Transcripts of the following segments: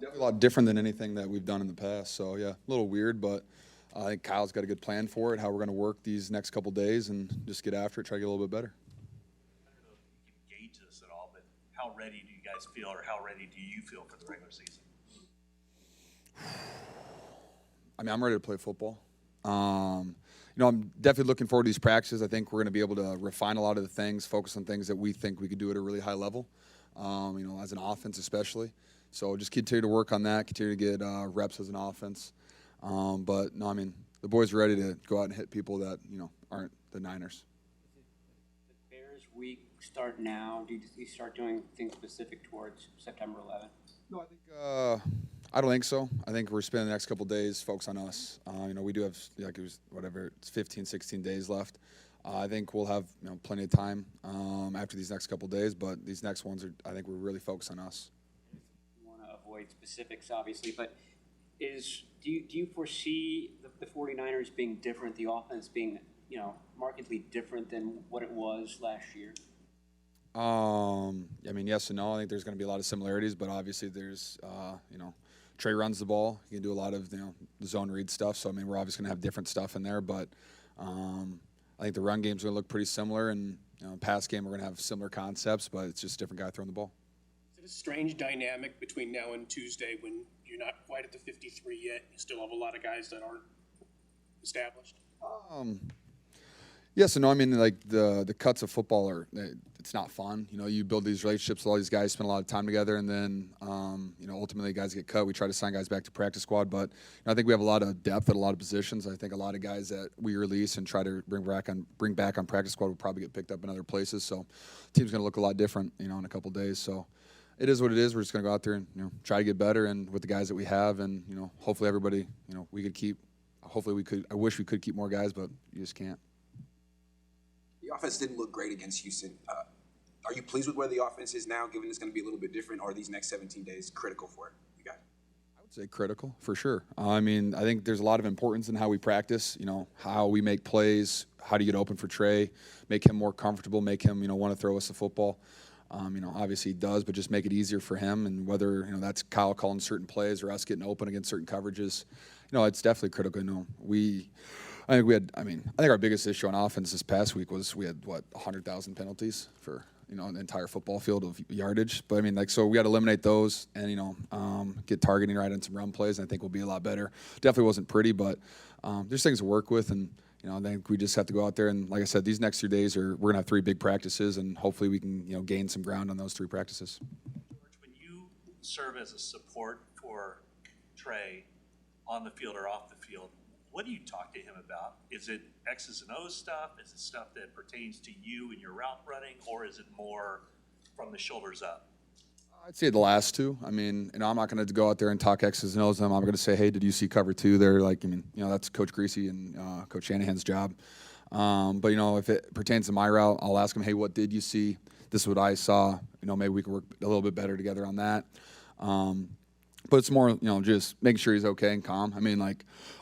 Definitely a lot different than anything that we've done in the past. So, yeah, a little weird, but I think Kyle's got a good plan for it, how we're going to work these next couple days and just get after it, try to get a little bit better. I don't know if you can gauge this at all, but how ready do you guys feel, or how ready do you feel for the regular season? I mean, I'm ready to play football. I'm definitely looking forward to these practices. I think we're going to be able to refine a lot of the things, focus on things that we think we could do at a really high level, as an offense especially. So just continue to work on that, continue to get reps as an offense. But, no, I mean, the boys are ready to go out and hit people that, aren't the Niners. The Bears week start now. Do you start doing things specific towards September 11th? No, I don't think so. I think we're spending the next couple of days focus on us. We do have it's 15, 16 days left. I think we'll have plenty of time after these next couple of days, but these next ones I think we're really focused on us. You want to avoid specifics, obviously, but do you foresee the 49ers being different, the offense being markedly different than what it was last year? I mean, yes and no. I think there's going to be a lot of similarities, but obviously there's, Trey runs the ball. He can do a lot of, the zone read stuff. So, I mean, we're obviously going to have different stuff in there, but I think the run game's going to look pretty similar, and pass game we're going to have similar concepts, but it's just a different guy throwing the ball. Is it a strange dynamic between now and Tuesday when you're not quite at the 53 yet? You still have a lot of guys that aren't established? Yes and no. I mean, like the cuts of football it's not fun. You build these relationships with all these guys, spend a lot of time together, and then, ultimately guys get cut. We try to sign guys back to practice squad, but I think we have a lot of depth at a lot of positions. I think a lot of guys that we release and try to bring back on practice squad will probably get picked up in other places. So, the team's going to look a lot different, in a couple of days. So, it is what it is. We're just going to go out there and try to get better, and with the guys that we have, and hopefully everybody, we could keep. Hopefully we could. I wish we could keep more guys, but you just can't. The offense didn't look great against Houston. Are you pleased with where the offense is now, given it's going to be a little bit different? Or are these next 17 days critical for you guys? I would say critical, for sure. I mean, I think there's a lot of importance in how we practice, how we make plays, how do you get open for Trey, make him more comfortable, make him, want to throw us the football. Obviously he does, but just make it easier for him. And whether, that's Kyle calling certain plays or us getting open against certain coverages, it's definitely critical. I think our biggest issue on offense this past week was we had 100,000 penalties for an entire football field of yardage. But so we got to eliminate those and get targeting right on some run plays. And I think we'll be a lot better. Definitely wasn't pretty, but there's things to work with, and I think we just have to go out there and, like I said, these next 3 days we're gonna have 3 big practices, and hopefully we can gain some ground on those 3 practices. George, when you serve as a support for Trey on the field or off the field, what do you talk to him about? Is it X's and O's stuff? Is it stuff that pertains to you and your route running, or is it more from the shoulders up? I'd say the last two. I'm not going to go out there and talk X's and O's to them. I'm going to say, hey, did you see cover 2 there? That's Coach Greasy and Coach Shanahan's job. But, if it pertains to my route, I'll ask him, hey, what did you see? This is what I saw. Maybe we can work a little bit better together on that. But it's more, just making sure he's okay and calm.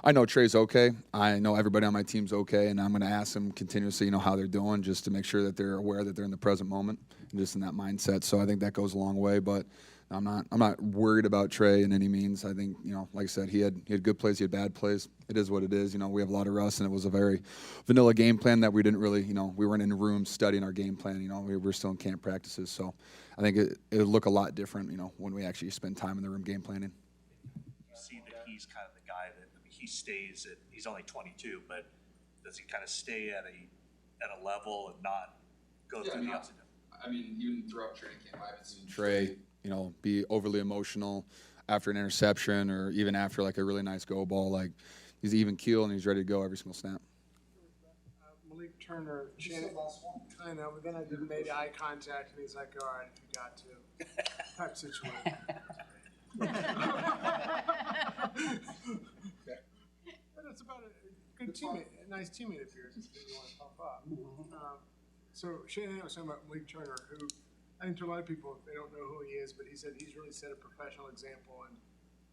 I know Trey's okay. I know everybody on my team's okay, and I'm going to ask them continuously, how they're doing, just to make sure that they're aware that they're in the present moment and just in that mindset. So I think that goes a long way. But I'm not worried about Trey in any means. I think, like I said, he had good plays, he had bad plays. It is what it is. We have a lot of rust, and it was a very vanilla game plan that we didn't really, we weren't in a room studying our game plan. We were still in camp practices. So I think it would look a lot different, when we actually spend time in the room game planning. You see that he's kind of the guy that he stays at. He's only 22, but does he kind of stay at a level and not go through the ups and downs? Even throughout training camp, I haven't seen Trey, be overly emotional after an interception or even after a really nice go ball. He's even keel and he's ready to go every single snap. Malik Turner, I know, but then I just made eye contact and he's like, all right, if you got to, type situation. But it's about a good teammate, a nice teammate of yours that you want to pump up. So Shanahan was talking about Malik Turner, who I think to a lot of people, they don't know who he is, but he said he's really set a professional example, and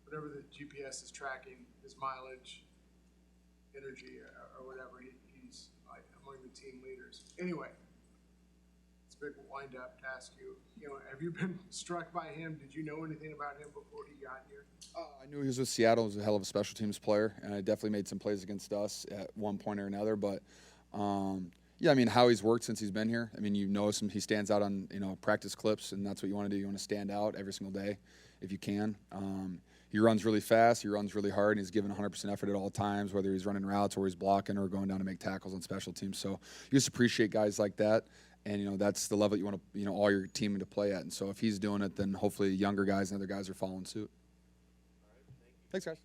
whatever the GPS is tracking, his mileage, energy, or whatever, he's like among the team leaders. Anyway, it's it's a big wind-up to ask you, have you been struck by him? Did you know anything about him before he got here? I knew he was with Seattle. He was a hell of a special teams player, and I definitely made some plays against us at one point or another. But yeah, I mean, how he's worked since he's been here. I mean, you notice him; he stands out on practice clips, and that's what you want to do. You want to stand out every single day, if you can. He runs really fast. He runs really hard, and he's giving 100% effort at all times, whether he's running routes or he's blocking or going down to make tackles on special teams. So you just appreciate guys like that. And, that's the level you want to, all your team to play at. And so if he's doing it, then hopefully younger guys and other guys are following suit. Thanks, guys.